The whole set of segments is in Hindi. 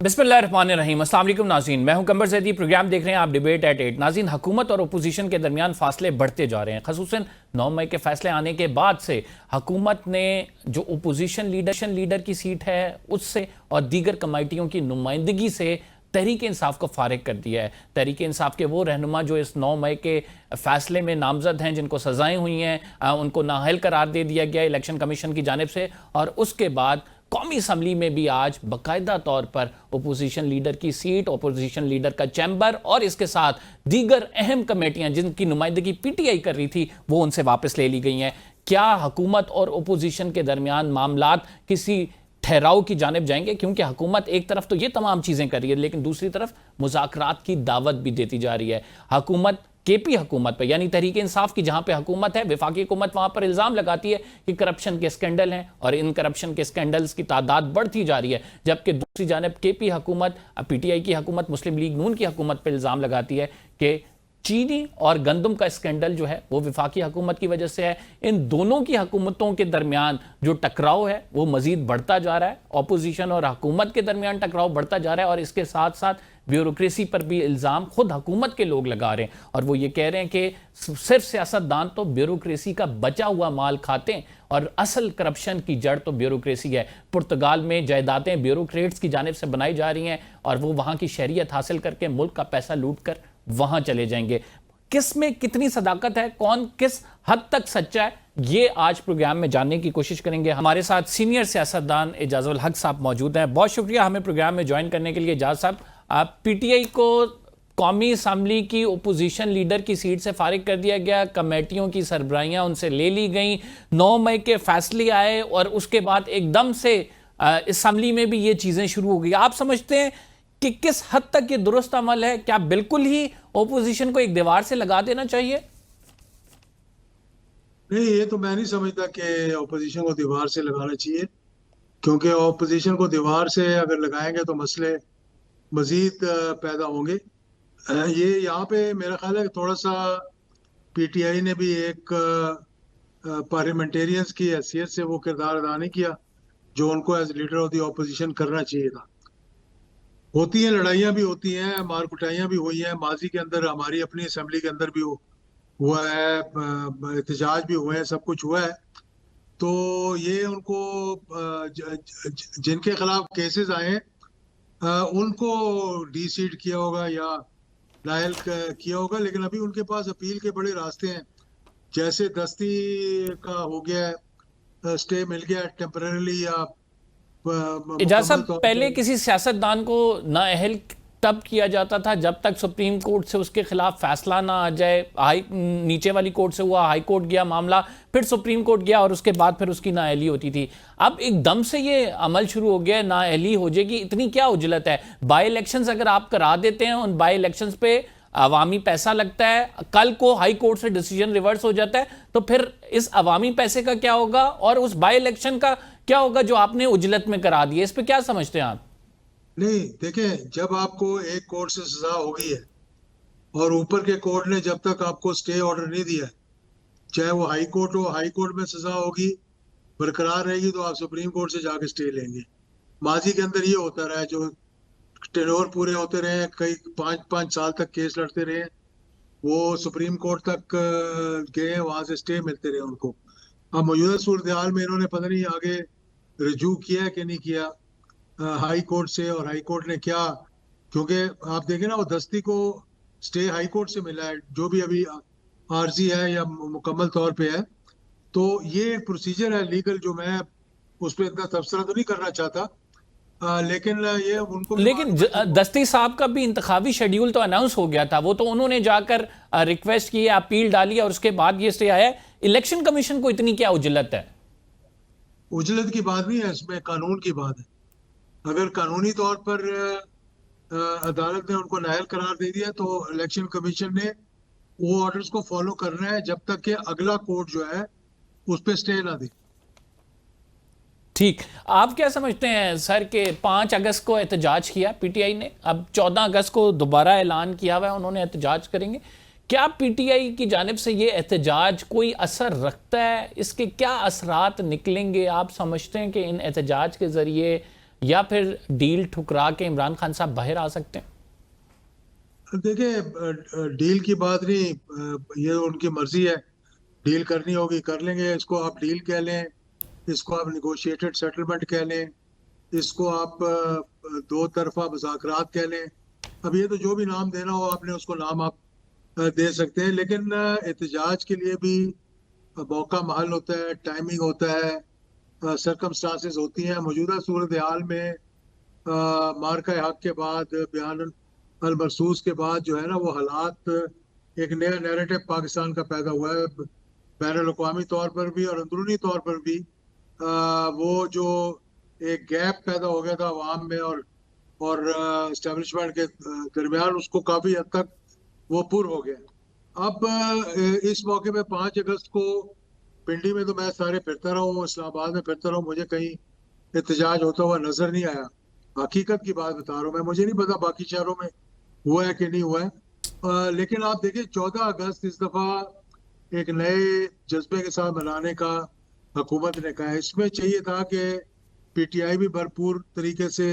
बिस्मिल्लाहिर्रहमानिर्रहीम। अस्सलाम वालेकुम नाज़रीन, मैं हूं कंबर ज़ैदी। प्रोग्राम देख रहे हैं आप डिबेट एट 8। नाज़रीन, हुकूमत और अपोजिशन के दरमियान फासले बढ़ते जा रहे हैं। ख़ुसूसन 9 मई के फैसले आने के बाद से हुकूमत ने जो अपोजिशन लीडर की सीट है उससे और दीगर कमेटियों की नुमाइंदगी से तहरीक इंसाफ को फारिग कर दिया है। तहरीक इंसाफ के वो रहनुमा जो इस 9 मई के फैसले में नामजद हैं, जिनको सजाएं हुई हैं, उनको नाअहल करार दे दिया गया इलेक्शन कमीशन की जानिब से। और उसके बाद कौमी असम्बली में भी आज बाकायदा तौर पर अपोजिशन लीडर की सीट, अपोजिशन लीडर का चैम्बर और इसके साथ दीगर अहम कमेटियां जिनकी नुमाइंदगी पीटीआई कर रही थी वो उनसे वापस ले ली गई हैं। क्या हुकूमत और अपोजिशन के दरमियान मामलात किसी ठहराव की जानिब जाएंगे? क्योंकि हुकूमत एक तरफ तो ये तमाम चीजें कर रही है, लेकिन दूसरी तरफ मुज़ाकरात की दावत भी देती जा रही है। हुकूमत केपी हुकूमत पर, यानी तहरीक इंसाफ की जहां पे हुकूमत है, वफाकी हुकूमत वहां पर इल्जाम लगाती है कि करप्शन के स्कैंडल हैं और इन करप्शन के स्कैंडल्स की तादाद बढ़ती जा रही है। जबकि दूसरी जानिब केपी हुकूमत, पीटीआई की हुकूमत, मुस्लिम लीग नून की हुकूमत पर इल्जाम लगाती है कि चीनी और गंदम का स्कैंडल जो है वो वफाकी हुकूमत की वजह से है। इन दोनों की हुकूमतों के दरमियान जो टकराव है वो मजीद बढ़ता जा रहा है। अपोजिशन और हुकूमत के दरमियान टकराव बढ़ता जा रहा है और इसके साथ साथ ब्यूरोक्रेसी पर भी इल्ज़ाम खुद हुकूमत के लोग लगा रहे हैं। और वो ये कह रहे हैं कि सिर्फ सियासतदान तो ब्यूरोक्रेसी का बचा हुआ माल खाते हैं और असल करप्शन की जड़ तो ब्यूरोक्रेसी है। पुर्तगाल में जायदादें ब्यूरोक्रेट्स की जानिब से बनाई जा रही हैं और वो वहाँ की शहरियत हासिल करके मुल्क का पैसा लूट कर वहां चले जाएंगे। किस में कितनी सदाकत है, कौन किस हद तक सच्चा है, ये आज प्रोग्राम में जानने की कोशिश करेंगे। हमारे साथ सीनियर सियासतदान एजाज उल हक साहब मौजूद हैं। बहुत शुक्रिया हमें प्रोग्राम में ज्वाइन करने के लिए। एजाज साहब, आप पीटीआई को कौमी असम्बली की अपोजिशन लीडर की सीट से फारिग कर दिया गया, कमेटियों की सरबराहियां उनसे ले ली गई, 9 मई के फैसले आए और उसके बाद एकदम से असम्बली में भी ये चीजें शुरू हो गई। आप समझते हैं कि किस हद तक ये दुरुस्त अमल है? क्या बिल्कुल ही ओपोजिशन को एक दीवार से लगा देना चाहिए? नहीं, ये तो मैं नहीं समझता कि ओपोजिशन को दीवार से लगाना चाहिए, क्योंकि ओपोजिशन को दीवार से अगर लगाएंगे तो मसले मजीद पैदा होंगे। ये यहाँ पे मेरा ख्याल है कि थोड़ा सा पीटीआई ने भी एक पार्लियामेंटेरियंस की हैसियत से वो किरदार अदा नहीं किया जो उनको as leader of the opposition करना चाहिए था। होती हैं लड़ाइयाँ भी होती हैं, मार कुटाइयाँ भी हुई हैं माजी के अंदर, हमारी अपनी असेंबली के अंदर भी हुआ है, एहतजाज भी हुए हैं, सब कुछ हुआ है। तो ये उनको जिनके खिलाफ केसेस आए हैं उनको डी सीट किया होगा या नायल किया होगा, लेकिन अभी उनके पास अपील के बड़े रास्ते हैं। जैसे दस्ती का हो गया है, स्टे मिल गया टेम्पररीली या एजाज मुकम्मल साहब, तौर पहले पर। किसी सियासतदान को नाअहल तब किया जाता था जब तक सुप्रीम कोर्ट से उसके खिलाफ फैसला ना आ जाए। नीचे वाली कोर्ट से हुआ, हाई कोर्ट गया मामला, फिर सुप्रीम कोर्ट गया और उसके बाद फिर उसकी नाअहली होती थी। अब एकदम से ये अमल शुरू हो गया, नाअहली हो जाएगी, इतनी क्या उजलत है? बाई इलेक्शंस अगर आप करा देते हैं, उन बाई इलेक्शंस पे अवामी पैसा लगता है, कल को हाई कोर्ट से डिसीजन रिवर्स हो जाता है, तो फिर इस अवामी पैसे का क्या होगा और उस बाई इलेक्शन का क्या होगा जो आपने उजलत में करा दिया? इस पे क्या समझते हैं आप? नहीं, देखें, जब आपको एक कोर्ट से सजा हो गई है और ऊपर के कोर्ट ने जब तक आपको स्टे ऑर्डर नहीं दिया है, चाहे वो हाई कोर्ट हो, हाई कोर्ट में सजा होगी बरकरार रहेगी तो आप सुप्रीम कोर्ट से जाके स्टे लेंगे। माजी के अंदर ये होता रहा है, जो टेनोर पूरे होते रहे, कई 5-5 साल तक केस लड़ते रहे, वो सुप्रीम कोर्ट तक गए, वहां से स्टे मिलते रहे उनको। अब मौजूदा सूरत हाल में इन्होंने पता नहीं आगे रिजू किया कि नहीं किया हाई कोर्ट से, और हाई कोर्ट ने क्या, क्योंकि आप देखें ना वो दस्ती को स्टे हाई कोर्ट से मिला है, जो भी अभी आरजी है या मुकम्मल तौर पे है। तो ये एक प्रोसीजर है लीगल, जो मैं उस पर इतना तबसरा तो नहीं करना चाहता, लेकिन ये उनको भी लेकिन मालूम है कि वो दस्ती साहब का भी इंतखाबी शेड्यूल तो अनाउंस हो गया था, वो तो उन्होंने जाकर रिक्वेस्ट की, अपील डाली और उसके बाद ये स्टे आया। इलेक्शन कमीशन को इतनी क्या उजलत है? उजलत की बात नहीं है, इसमें कानून की बात है। अगर कानूनी तौर पर अदालत ने उनको नायल करार दे दिया तो इलेक्शन कमीशन ने वो ऑर्डर्स को फॉलो करना है जब तक कि अगला कोर्ट जो है उस पर स्टे ना दे। ठीक, आप क्या समझते हैं सर के 5 अगस्त को एहतजाज किया पीटीआई ने, अब 14 अगस्त को दोबारा ऐलान किया हुआ है उन्होंने एहतजाज करेंगे। क्या पीटीआई की जानिब से ये एहतजाज कोई असर रखता है? इसके क्या असरात निकलेंगे? आप समझते हैं कि इन एहतजाज के ज़रिए या फिर डील ठुकरा के इमरान खान साहब बाहर आ सकते हैं? देखिए, डील की बात नहीं, ये उनकी मर्जी है। डील करनी होगी कर लेंगे। इसको आप डील कह लें, इसको आप निगोशिएटेड सेटलमेंट कह लें, इसको आप दो तरफा मुज़ाकरात कह लें। अब ये तो जो भी नाम देना हो आपने उसको नाम आप दे सकते हैं, लेकिन एहतजाज के लिए भी मौका महल होता है, टाइमिंग होता है, सरकमस्टांसेस होती हैं। मौजूदा सूरत हाल में मार्का हक के बाद, बयान अल मरसूस के बाद जो है ना, वो हालात, एक नया नैरेटिव पाकिस्तान का पैदा हुआ है, बैनुल अक़वामी तौर पर भी और अंदरूनी तौर पर भी। वो जो एक गैप पैदा हो गया था अवाम में और इस्टेब्लिशमेंट के दरमियान, उसको काफ़ी हद तक वो पुर हो गया। अब इस मौके पे 5 अगस्त को पिंडी में तो मैं सारे फिरता रहा हूँ, इस्लामाबाद में फिरता रहा हूँ, मुझे कहीं एहतजाज होता हुआ नजर नहीं आया। हकीकत की बात बता रहा हूँ मैं, मुझे नहीं पता बाकी शहरों में हुआ है कि नहीं हुआ है। लेकिन आप देखिए, 14 अगस्त इस दफा एक नए जज्बे के साथ मनाने का हुकूमत ने कहा है। इसमें चाहिए था कि पीटीआई भी भरपूर तरीके से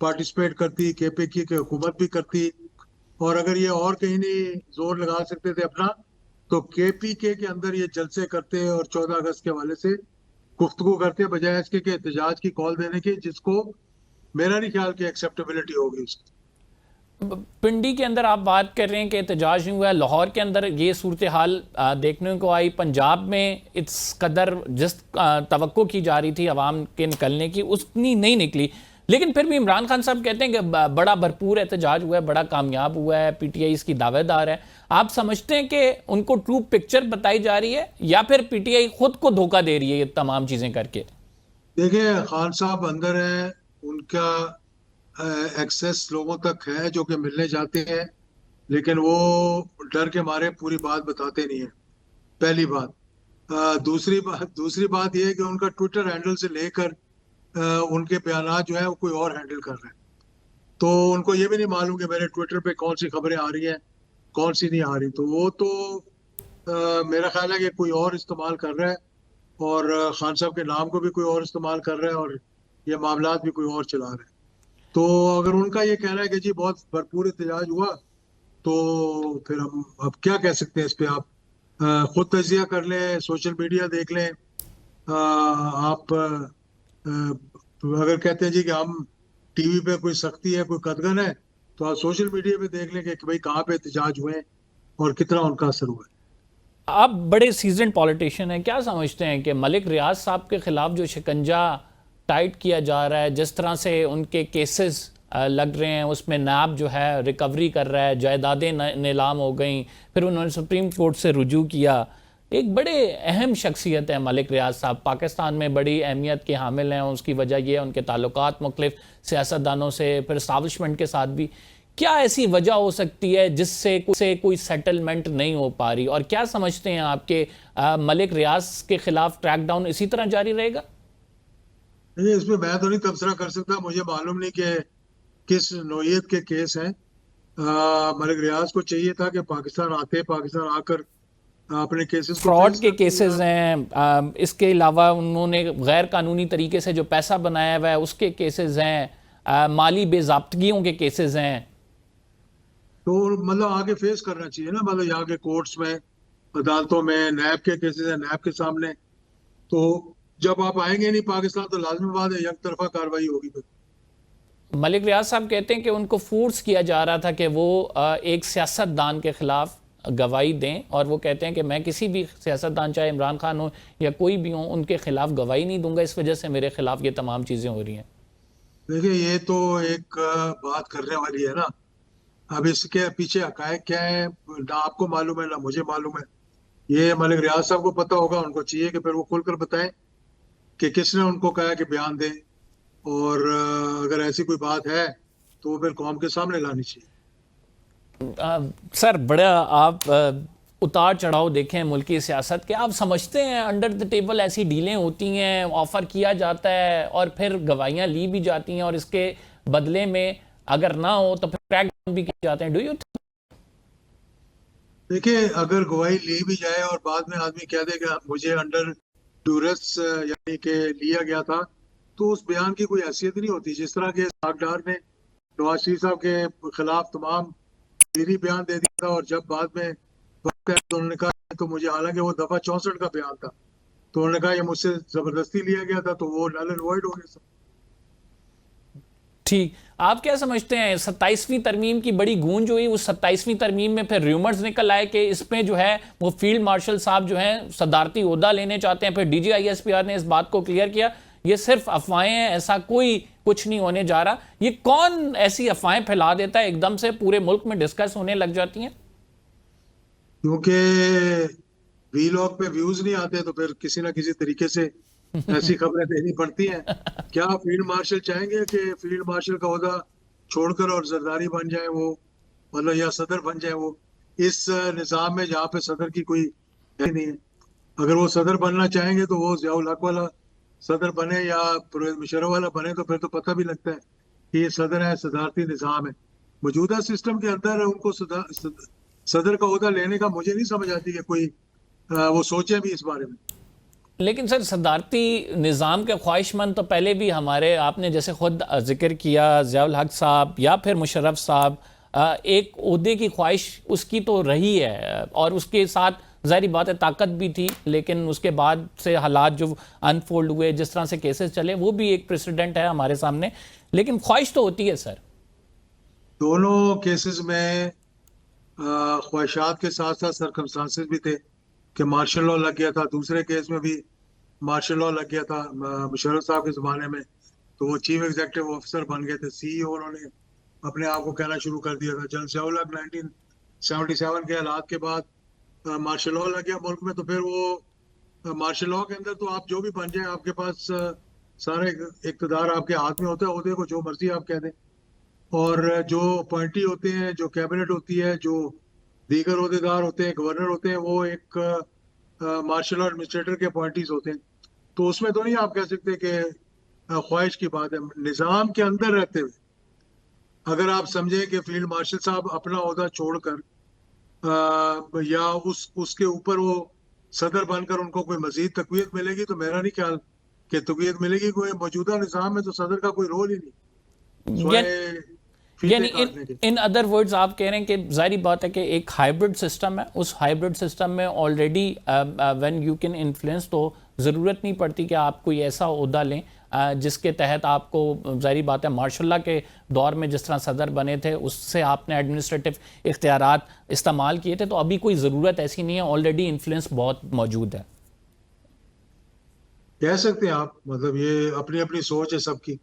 पार्टिसिपेट करती, केपीके की हुकूमत भी करती, और अगर ये और कहीं नहीं जोर लगा सकते थे अपना, तो केपीके के अंदर ये जलसे करते और 14 अगस्त के हवाले से गुफ्तगू करते, बजाय इसके कि एहतजाज की कॉल देने की, जिसको मेरा नहीं ख्याल कि एक्सेप्टेबिलिटी होगी उसकी। पिंडी के अंदर आप बात कर रहे हैं कि एहतजाज नहीं हुआ है, लाहौर के अंदर ये सूरत हाल देखने को आई, पंजाब में इस कदर जिस तवक्को की जा रही थी आवाम के निकलने की उतनी नहीं निकली। लेकिन फिर भी इमरान खान साहब कहते हैं कि बड़ा भरपूर एहतजाज हुआ है, बड़ा कामयाब हुआ है, पीटीआई इसकी दावेदार है। आप समझते हैं कि उनको ट्रू पिक्चर बताई जा रही है या फिर पीटीआई खुद को धोखा दे रही है ये तमाम चीजें करके? देखिए, खान साहब अंदर है, उनका एक्सेस लोगों तक है जो कि मिलने जाते हैं, लेकिन वो डर के मारे पूरी बात बताते नहीं है, पहली बात। दूसरी बात ये है कि उनका ट्विटर हैंडल से लेकर उनके बयानात जो है वो कोई और हैंडल कर रहे हैं। तो उनको ये भी नहीं मालूम कि मेरे ट्विटर पे कौन सी खबरें आ रही हैं, कौन सी नहीं आ रही। तो वो तो मेरा ख्याल है कि कोई और इस्तेमाल कर रहा है, और खान साहब के नाम को भी कोई और इस्तेमाल कर रहा है, और ये मामलात भी कोई और चला रहा है। तो अगर उनका ये कहना है कि जी बहुत भरपूर एहतजाज हुआ, तो फिर हम अब क्या कह सकते हैं इस पे। आप खुद तजिया कर लें, सोशल मीडिया देख लें। आप अगर कहते हैं जी कि हम टीवी पे कोई सख्ती है, कोई कदगन है, तो आप सोशल मीडिया पे देख लें कि भाई कहाँ पे एहतजाज हुए हैं और कितना उनका असर हुआ है। आप बड़े सीजन पॉलिटिशियन हैं, क्या समझते हैं कि मलिक रियाज साहब के खिलाफ जो शिकंजा टाइट किया जा रहा है, जिस तरह से उनके केसेस लग रहे हैं, उसमें नाब जो है रिकवरी कर रहा है, जायदादें नीलाम हो गई, फिर उन्होंने सुप्रीम कोर्ट से रुजू किया। एक बड़े अहम शख्सियत है मलिक रियाज साहब, पाकिस्तान में बड़ी अहमियत के हामिल हैं। उसकी वजह यह है उनके ताल्लुकात मुख्तलिफ सियासतदानों से, फिर इस्टाब्लिशमेंट के साथ भी। क्या ऐसी वजह हो सकती है जिससे कोई सेटलमेंट नहीं हो पा रही, और क्या समझते हैं आपके मलिक रियाज के खिलाफ ट्रैकडाउन इसी तरह जारी रहेगा? नहीं, इसमें मैं तो नहीं तबसरा कर सकता, मुझे मालूम नहीं कि किस नौयत के केस हैं। मलिक रियाज को चाहिए था कि पाकिस्तान आते, पाकिस्तान आकर अपने केसेस को फ्रॉड फेस के करते। केसेस हैं, इसके अलावा उन्होंने गैर कानूनी तरीके से जो पैसा बनाया हुआ है उसके केसेस हैं, माली बेजाब्तगियों के केसेस हैं। तो मतलब आगे फेस करना चाहिए ना, मतलब यहाँ के कोर्ट्स में, अदालतों में नैब के केसेस है, नैब के सामने। तो जब आप आएंगे नहीं पाकिस्तान, तो लाजमी बात है एक तरफा कार्रवाई होगी फिर। मलिक रियाज साहब कहते हैं कि उनको फोर्स किया जा रहा था कि वो एक सियासतदान के खिलाफ गवाही दें, और वो कहते हैं कि मैं किसी भी सियासतदान, चाहे इमरान खान हो या कोई भी हो, उनके खिलाफ गवाही नहीं दूंगा, इस वजह से मेरे खिलाफ ये तमाम चीज़ें हो रही हैं। देखिए, ये तो एक बात करने वाली है ना। अब इसके पीछे हकायक क्या है, ना आपको मालूम है ना मुझे मालूम है। ये मलिक रियाज साहब को पता होगा, उनको चाहिए कि फिर वो खुलकर बताएं कि किसने उनको कहा कि बयान दें, और अगर ऐसी कोई बात है तो वो फिर कौम के सामने लानी चाहिए। सर, बड़ा आप उतार चढ़ाव देखें मुल्क की सियासत के। आप समझते हैं अंडर द टेबल ऐसी डीलें होती हैं, ऑफर किया जाता है और फिर गवाहियां ली भी जाती हैं, और इसके बदले में अगर ना हो तो फिर क्रैकडाउन भी किए जाते हैं? Do you? देखिए, अगर गवाही ली भी जाए और बाद में आदमी कह देगा मुझे अंडर ड्यूरेस यानी कि लिया गया था, तो उस बयान की कोई हैसियत नहीं होती। जिस तरह के सागडार ने नवाज शरीफ साहब के खिलाफ तमाम तहरीरी बयान दे दिया था, और जब बाद में वक्त आया तो उन्होंने कहा, तो मुझे, हालांकि वो दफा 64 का बयान था, तो उन्होंने कहा ये मुझसे जबरदस्ती लिया गया था, तो वो नल एंड वॉइड हो गया सब। ठीक, आप क्या समझते हैं 27वीं तरमीम की बड़ी गूंज हुई, उस 27वीं तरमीम में फिर र्यूमर्स निकल आए कि इसमें जो है वो फील्ड मार्शल साहब जो हैं सदारती ओहदा लेने चाहते हैं, फिर DGISPR ने इस बात को क्लियर किया ये सिर्फ अफवाहें हैं, ऐसा कोई कुछ नहीं होने जा रहा। ये कौन ऐसी अफवाहें फैला देता है एकदम से पूरे मुल्क में डिस्कस होने लग जाती हैं? क्योंकि वीलॉग पे व्यूज नहीं आते, तो फिर किसी ना किसी तरीके से ऐसी खबरें देनी पड़ती हैं। क्या फील्ड मार्शल चाहेंगे कि फील्ड मार्शल का ओहदा छोड़कर और जरदारी बन जाए वो, मतलब या सदर बन जाए वो, इस निज़ाम में जहाँ पे सदर की कोई है नहीं है। अगर वो सदर बनना चाहेंगे तो वो जियाउल हक वाला सदर बने या परवेज मुशर्रफ वाला बने, तो फिर तो पता भी लगता है कि ये सदर है, सदारती निज़ाम है। मौजूदा सिस्टम के अंदर उनको सदर का ओहदा लेने का मुझे नहीं समझ आती कि कोई वो सोचे भी इस बारे में। लेकिन सर सदारती निज़ाम के ख्वाहिशमंद तो पहले भी हमारे, आपने जैसे खुद जिक्र किया ज़ियाउल हक साहब या फिर मुशर्रफ साहब, एक ओहदे की ख्वाहिश उसकी तो रही है, और उसके साथ ज़ाहिर बात है ताकत भी थी, लेकिन उसके बाद से हालात जो अनफोल्ड हुए, जिस तरह से केसेस चले, वो भी एक प्रेसिडेंट है हमारे सामने, लेकिन ख्वाहिश तो होती है सर। दोनों केसेस में ख्वाहिशात के साथ साथ सरकमस्टांसेस भी थे कि मार्शल लॉ लग गया था। दूसरे केस में भी मार्शल लॉ लग गया था मुशर्रफ साहब के ज़माने में, तो वो चीफ एग्जीक्यूटिव ऑफिसर बन गए थे, CEO उन्होंने अपने आप को कहना शुरू कर दिया था। जब ज़ियाउल हक 1977 के हालात के बाद मार्शल लॉ लग गया मुल्क में, तो फिर वो मार्शल लॉ के अंदर तो आप जो भी बन जाए, आपके पास सारे इक़्तिदार आपके हाथ में होता है, ओहदे को जो मर्जी आप कह दें। और जो अपॉइंटी होते हैं, जो कैबिनेट होती है, जो दीगर ओहदेदार होते हैं, गवर्नर होते हैं, वो एक मार्शल लॉ एडमिनिस्ट्रेटर के अपॉइंटीज होते हैं। तो उसमें तो नहीं आप कह सकते कि ख्वाहिश की बात है। निज़ाम के अंदर रहते हुए अगर आप समझें कि फील्ड मार्शल साहब अपना ओहदा छोड़कर या उसके ऊपर वो सदर बनकर उनको कोई मजीद तकवीत मिलेगी, तो मेरा नहीं ख्याल कि तकवीत मिलेगी। कोई मौजूदा निज़ाम में तो सदर का कोई रोल ही नहीं, सिवाय यानी फीते काटने के। इन अदर वर्ड्स आप कह रहे हैं कि जाहिर बात है कि एक हाइब्रिड सिस्टम है, उस हाइब्रिड सिस्टम में already when you can influence, तो ज़रूरत नहीं पड़ती कि आप कोई ऐसा ओहदा लें जिसके तहत आपको, जाहिर बात है मार्शल लॉ के दौर में जिस तरह सदर बने थे उससे आपने एडमिनिस्ट्रेटिव इख्तियारात इस्तेमाल किए थे, तो अभी कोई ज़रूरत ऐसी नहीं है, ऑलरेडी इन्फ्लुएंस बहुत मौजूद है। कह सकते हैं आप, मतलब ये अपनी अपनी सोच है सबकी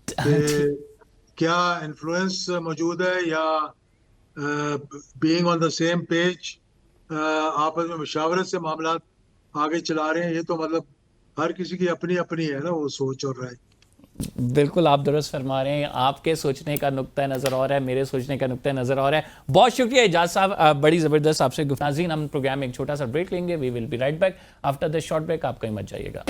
कि क्या इन्फ्लुएंस मौजूद है, या being on the same page, आपस में मुशावरत से मामला आगे चला रहे हैं। ये तो मतलब हर किसी की अपनी अपनी है ना वो सोच और राय। बिल्कुल आप दुरुस्त फरमा रहे हैं, आपके सोचने का नुक्ता नज़र और है, मेरे सोचने का नुक्ता नज़र और है। बहुत शुक्रिया इजाज साहब, बड़ी ज़बरदस्त आपसे गुफ्ताज़ीन। हम प्रोग्राम में एक छोटा सा ब्रेक लेंगे, we will be right back after this short break, आप कहीं मत जाइएगा।